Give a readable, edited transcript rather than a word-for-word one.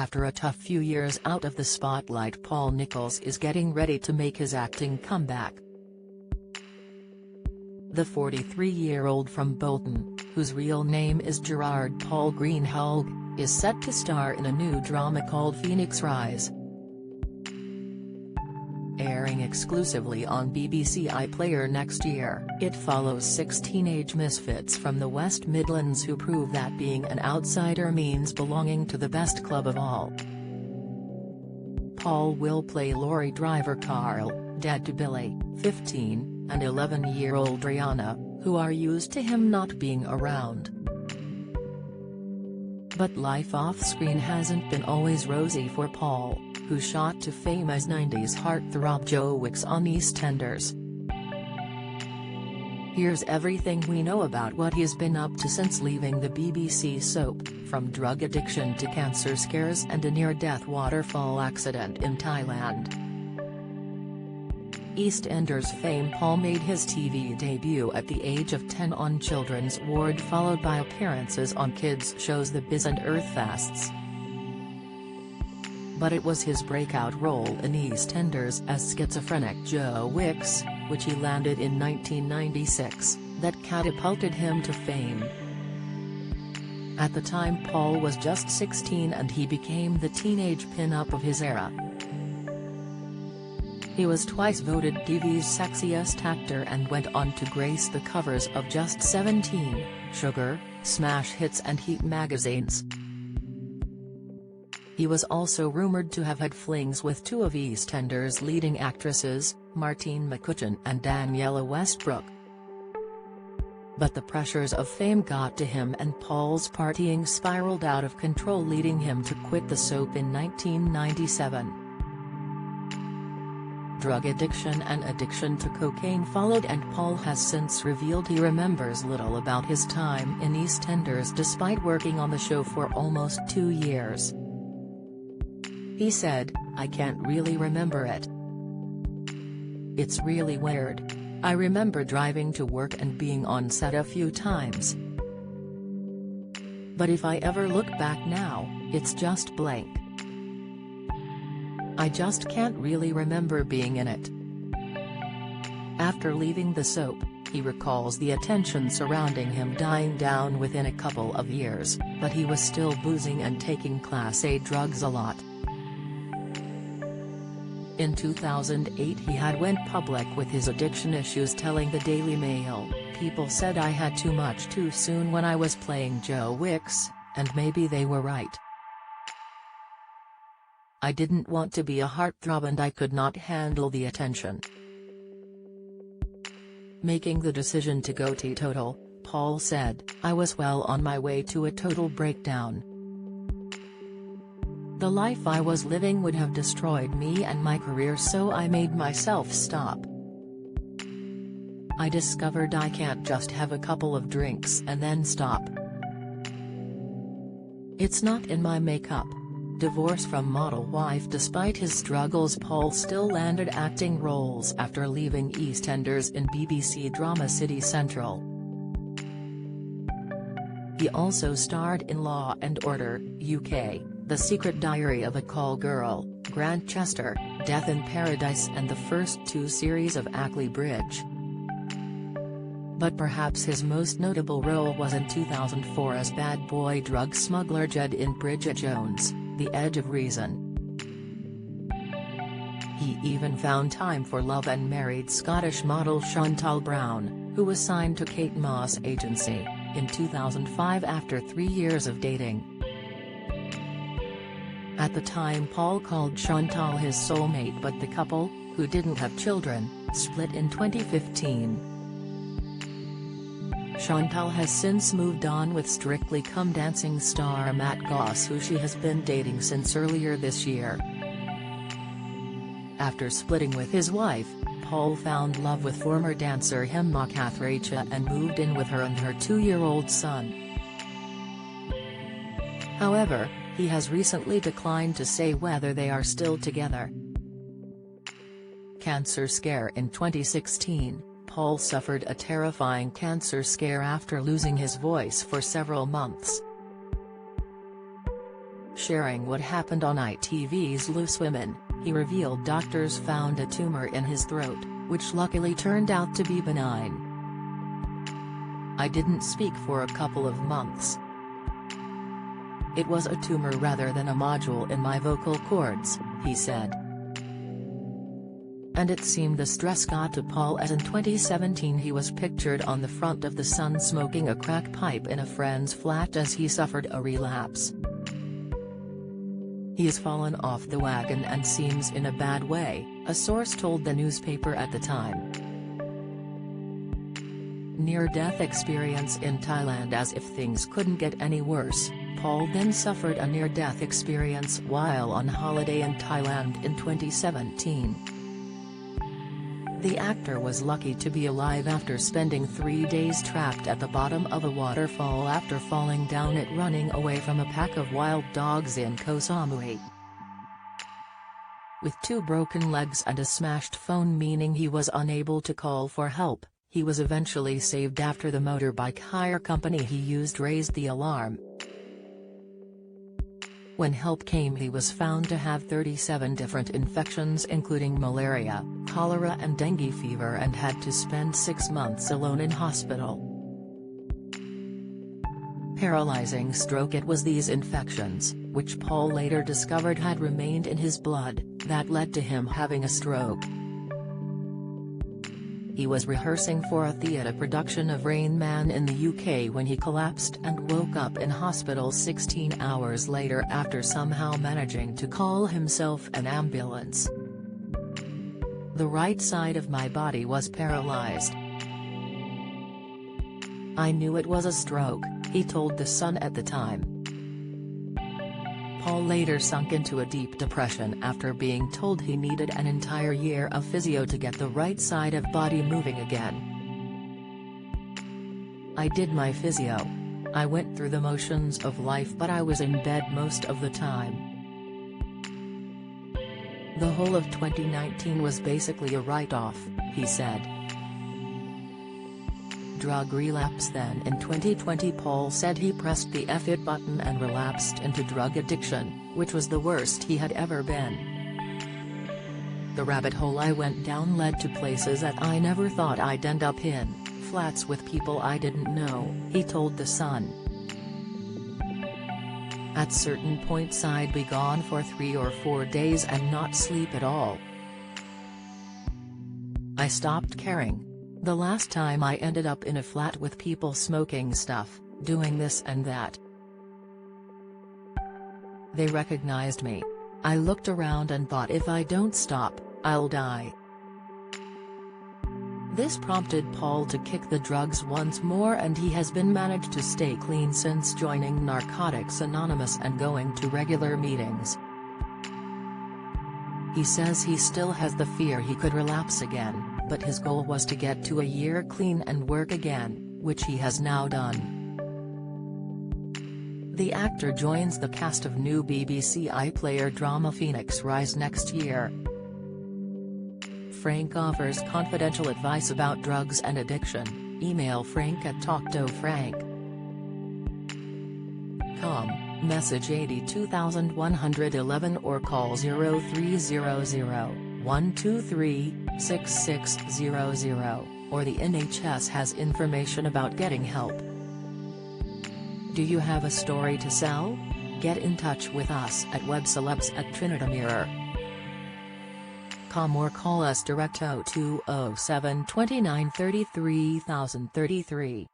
After a tough few years out of the spotlight, Paul Nicholls is getting ready to make his acting comeback. The 43-year-old from Bolton, whose real name is Gerard Paul Greenhalgh, is set to star in a new drama called Phoenix Rise. Airing exclusively on BBC iPlayer next year, it follows 6 teenage misfits from the West Midlands who prove that being an outsider means belonging to the best club of all. Paul will play lorry driver Carl, dad to Billy, 15, and 11-year-old Rihanna, who are used to him not being around. But life off-screen hasn't been always rosy for Paul, who shot to fame as 90s heartthrob Joe Wicks on EastEnders. Here's everything we know about what he's been up to since leaving the BBC soap, from drug addiction to cancer scares and a near-death waterfall accident in Thailand. EastEnders fame. Paul made his TV debut at the age of 10 on Children's Ward, followed by appearances on kids' shows The Biz and Earthfasts. But it was his breakout role in EastEnders as schizophrenic Joe Wicks, which he landed in 1996, that catapulted him to fame. At the time, Paul was just 16 and he became the teenage pin-up of his era. He was twice voted TV's sexiest actor and went on to grace the covers of Just 17, Sugar, Smash Hits and Heat magazines. He was also rumored to have had flings with 2 of EastEnders' leading actresses, Martine McCutcheon and Daniela Westbrook. But the pressures of fame got to him and Paul's partying spiraled out of control, leading him to quit the soap in 1997. Drug addiction and addiction to cocaine followed, and Paul has since revealed he remembers little about his time in EastEnders despite working on the show for almost 2 years. He said, "I can't really remember it. It's really weird. I remember driving to work and being on set a few times. But if I ever look back now, it's just blank. I just can't really remember being in it." After leaving the soap, he recalls the attention surrounding him dying down within a couple of years, but he was still boozing and taking Class A drugs a lot. In 2008 he had went public with his addiction issues, telling the Daily Mail, "People said I had too much too soon when I was playing Joe Wicks, and maybe they were right. I didn't want to be a heartthrob and I could not handle the attention." Making the decision to go teetotal, Paul said, "I was well on my way to a total breakdown. The life I was living would have destroyed me and my career, so I made myself stop. I discovered I can't just have a couple of drinks and then stop. It's not in my makeup." Divorced from model wife. Despite his struggles, Paul still landed acting roles after leaving EastEnders in BBC drama City Central. He also starred in Law & Order, UK, The Secret Diary of a Call Girl, Grantchester, Death in Paradise and the first 2 series of Ackley Bridge. But perhaps his most notable role was in 2004 as bad boy drug smuggler Jed in Bridget Jones, The Edge of Reason. He even found time for love and married Scottish model Chantal Brown, who was signed to Kate Moss' agency, in 2005 after 3 years of dating. At the time, Paul called Chantal his soulmate, but the couple, who didn't have children, split in 2015. Chantal has since moved on with Strictly Come Dancing star Matt Goss, who she has been dating since earlier this year. After splitting with his wife, Paul found love with former dancer Hema Kathrecha and moved in with her and her 2-year-old son. However, he has recently declined to say whether they are still together. Cancer scare. In 2016, Paul suffered a terrifying cancer scare after losing his voice for several months. Sharing what happened on ITV's Loose Women, he revealed doctors found a tumor in his throat, which luckily turned out to be benign. "I didn't speak for a couple of months. It was a tumor rather than a nodule in my vocal cords," he said. And it seemed the stress got to Paul, as in 2017 he was pictured on the front of The Sun smoking a crack pipe in a friend's flat as he suffered a relapse. "He has fallen off the wagon and seems in a bad way," a source told the newspaper at the time. Near-death experience in Thailand. As if things couldn't get any worse, Paul then suffered a near-death experience while on holiday in Thailand in 2017. The actor was lucky to be alive after spending 3 days trapped at the bottom of a waterfall after falling down it running away from a pack of wild dogs in Koh Samui. With 2 broken legs and a smashed phone, meaning he was unable to call for help, he was eventually saved after the motorbike hire company he used raised the alarm. When help came, he was found to have 37 different infections including malaria, cholera and dengue fever, and had to spend 6 months alone in hospital. Paralyzing stroke. It was these infections, which Paul later discovered had remained in his blood, that led to him having a stroke. He was rehearsing for a theatre production of Rain Man in the UK when he collapsed and woke up in hospital 16 hours later after somehow managing to call himself an ambulance. "The right side of my body was paralyzed. I knew it was a stroke," he told The Sun at the time. Paul later sunk into a deep depression after being told he needed an entire year of physio to get the right side of body moving again. "I did my physio. I went through the motions of life, but I was in bed most of the time. The whole of 2019 was basically a write-off," he said. Drug relapse. Then in 2020 Paul said he pressed the F-it button and relapsed into drug addiction, which was the worst he had ever been. "The rabbit hole I went down led to places that I never thought I'd end up in, flats with people I didn't know," he told The Sun. "At certain points I'd be gone for 3 or 4 days and not sleep at all. I stopped caring. The last time I ended up in a flat with people smoking stuff, doing this and that. They recognized me. I looked around and thought, if I don't stop, I'll die." This prompted Paul to kick the drugs once more, and he has been managed to stay clean since joining Narcotics Anonymous and going to regular meetings. He says he still has the fear he could relapse again, but his goal was to get to a year clean and work again, which he has now done. The actor joins the cast of new BBC iPlayer drama Phoenix Rise next year. Frank offers confidential advice about drugs and addiction. Email frank@talkToFrank.com, message 82111 or call 0300-123-6600, or the NHS has information about getting help. Do you have a story to sell? Get in touch with us at webcelebs@trinitymirror.com or call us direct 0207 29 33 033.